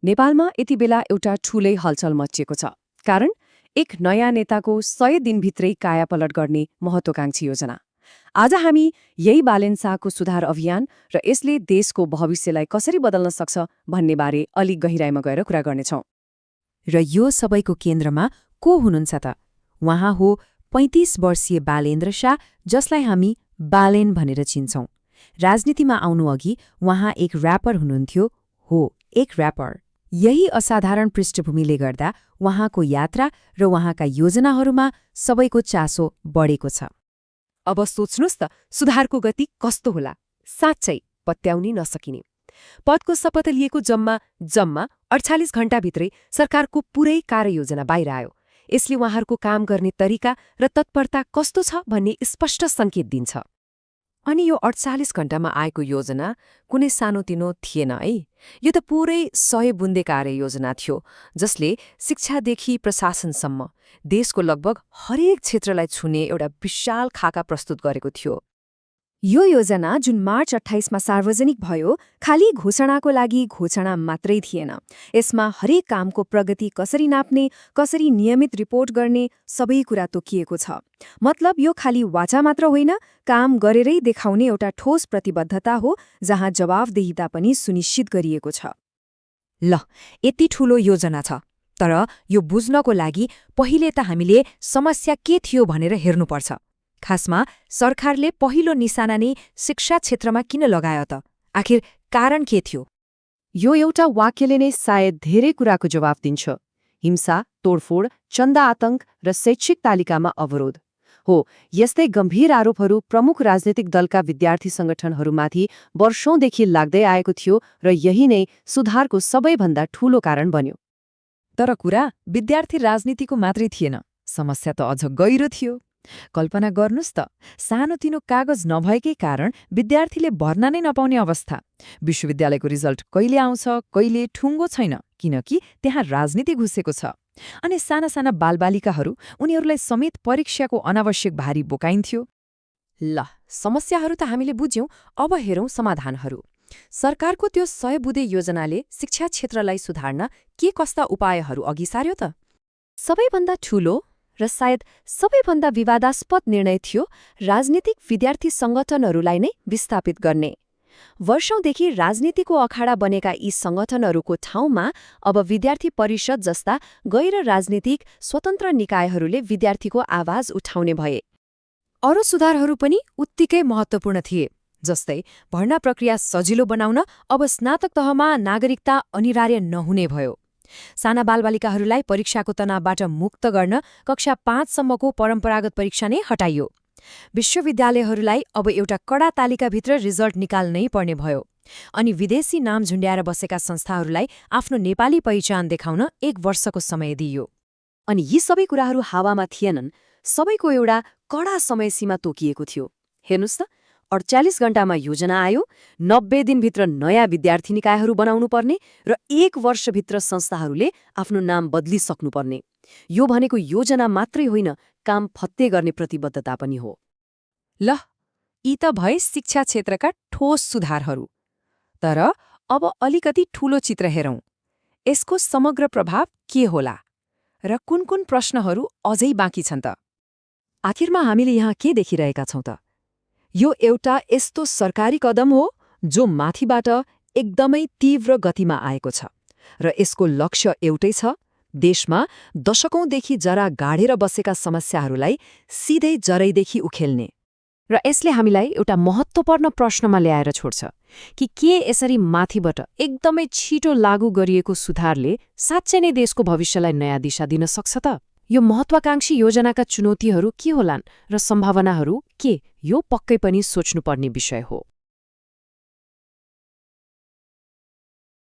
नेपालमा यति बेला एउटा ठूलै हलचल मचिएको छ। कारण एक नयाँ नेताको 100 दिनभित्रै कायापलट गर्ने महत्वाकांक्षी योजना। आज हामी यही बालेन शाहको सुधार अभियान र यसले देशको भविष्यलाई कसरी बदल्न सक्छ भन्ने बारे अलि गहिराईमा गएर कुरा गर्नेछौं। र यो सबैको केन्द्रमा को हुनुहुन्छ त? उहाँ हो 35 वर्षीय बालेन्द्र शाह, जसलाई हामी बालेन भनेर चिन्छौं। राजनीतिमा आउनुअघि उहाँ एक र्यापर हुनुहुन्थ्यो। हो, एक र्यापर। यही असाधारण पृष्ठभूमिले गर्दा उहाँको यात्रा र उहाँका योजनाहरूमा सबैको चासो बढेको छ। अब सोच्नुस् त, सुधारको गति कस्तो होला? साँच्चै पत्याउनै नसकिने। पदको शपथ लिएको जम्मा 48 घण्टाभित्रै सरकारको पुरै कार्ययोजना बाहिर आयो। यसले उहाँहरूको काम गर्ने तरिका र तत्परता कस्तो छ भन्ने स्पष्ट सङ्केत दिन्छ। अनि यो 48 घण्टामा आएको योजना कुनै सानोतिनो थिएन है। यो त पुरै 100 बुन्दे कार्ययोजना थियो, जसले शिक्षादेखि प्रशासनसम्म देशको लगभग हरेक क्षेत्रलाई छुने एउटा विशाल खाका प्रस्तुत गरेको थियो। यो योजना जुन मार्च 28 मा सार्वजनिक भयो, खाली घोषणाको लागि घोषणा मात्रै थिएन। यसमा हरेक कामको प्रगति कसरी नाप्ने, कसरी नियमित रिपोर्ट गर्ने, सबै कुरा तोकिएको छ। मतलब यो खाली वाचा मात्र होइन, काम गरेरै देखाउने एउटा ठोस प्रतिबद्धता हो, जहाँ जवाफदेहिता पनि सुनिश्चित गरिएको छ। ल, यति ठूलो योजना छ, तर यो बुझ्नको लागि पहिले त हामीले समस्या के थियो भनेर हेर्नुपर्छ। खासमा सरकारले पहिलो निशाना नै शिक्षा क्षेत्रमा किन लगायो त? आखिर कारण के थियो? यो एउटा वाक्यले नै सायद धेरै कुराको जवाफ दिन्छ। हिंसा, तोडफोड, चन्दा आतंक र शैक्षिक तालिकामा अवरोध। हो, यस्तै गम्भीर आरोपहरू प्रमुख राजनीतिक दलका विद्यार्थी संगठनहरूमाथि वर्षौंदेखि लाग्दै आएको थियो र यही नै सुधारको सबैभन्दा ठूलो कारण बन्यो। तर कुरा विद्यार्थी राजनीतिको मात्रै थिएन, समस्या त अझ गहिरो थियो। कल्पना गर्नुस् त, सानोतिनो कागज नभएकै कारण विद्यार्थीले भर्ना नै नपाउने अवस्था। विश्वविद्यालयको रिजल्ट कहिले आउँछ, कहिले ठुङ्गो छैन, किनकि त्यहाँ राजनीति घुसेको छ। अनि साना साना बालबालिकाहरू, उनीहरूलाई समेत परीक्षाको अनावश्यक भारी बोकाइन्थ्यो। ल, समस्याहरू त हामीले बुझ्यौं, अब हेरौं समाधानहरू। सरकारको त्यो 100 बुँदे योजनाले शिक्षा क्षेत्रलाई सुधार्न के कस्ता उपायहरू अघि सार्यो त? सबैभन्दा ठूलो र सायद सबैभन्दा विवादास्पद निर्णय थियो राजनीतिक विद्यार्थी संगठनहरूलाई नै विस्थापित गर्ने। वर्षौंदेखि राजनीतिको अखाडा बनेका यी संगठनहरूको ठाउँमा अब विद्यार्थी परिषद जस्ता गैर राजनीतिक स्वतन्त्र निकायहरूले विद्यार्थीको आवाज उठाउने भए। अरू सुधारहरू पनि उत्तिकै महत्त्वपूर्ण थिए, जस्तै भर्ना प्रक्रिया सजिलो बनाउन अब स्नातक तहमा नागरिकता अनिवार्य नहुने भयो। साना बालबालिकाहरूलाई परीक्षाको तनावबाट मुक्त गर्न कक्षा 5 सम्मको परम्परागत परीक्षा नै हटाइयो। विश्वविद्यालयहरूलाई अब एउटा कडा तालिकाभित्र रिजल्ट निकाल्नै पर्ने भयो। अनि विदेशी नाम झुन्ड्याएर बसेका संस्थाहरूलाई आफ्नो नेपाली पहिचान देखाउन 1 वर्षको समय दिइयो। अनि यी सबै कुराहरू हावामा थिएनन्, सबैको एउटा कडा समयसीमा तोकिएको थियो। हेर्नुस् त, 48 घण्टामा योजना आयो, 90 दिनभित्र नयाँ विद्यार्थी निकायहरू बनाउनु पर्ने र 1 वर्षभित्र संस्थाहरूले आफ्नो नाम बदलिसक्नुपर्ने। यो भनेको योजना मात्रै होइन, काम फत्ते गर्ने प्रतिबद्धता पनि हो। ल, यी त भए शिक्षा क्षेत्रका ठोस सुधारहरू। तर अब अलिकति ठूलो चित्र हेरौं। यसको समग्र प्रभाव के होला र कुन कुन प्रश्नहरू अझै बाँकी छन् त? आखिरमा हामीले यहाँ के देखिरहेका छौं त? यो एउटा यस्तो सरकारी कदम हो जो माथिबाट एकदमै तीव्र गतिमा आएको छ र यसको लक्ष्य एउटै छ, देशमा दशकौंदेखि जरा गाडेर बसेका समस्याहरूलाई सिधै जरैदेखि उखेल्ने। र यसले हामीलाई एउटा महत्त्वपूर्ण प्रश्नमा ल्याएर छोड्छ कि के यसरी माथिबाट एकदमै छिटो लागू गरिएको सुधारले साँच्चै नै देशको भविष्यलाई नयाँ दिशा दिन सक्छ त? यो महत्वाकांक्षी योजनाका चुनौतीहरू के होलान् र सम्भावनाहरू के? यो पक्कै पनि सोच्नुपर्ने विषय हो।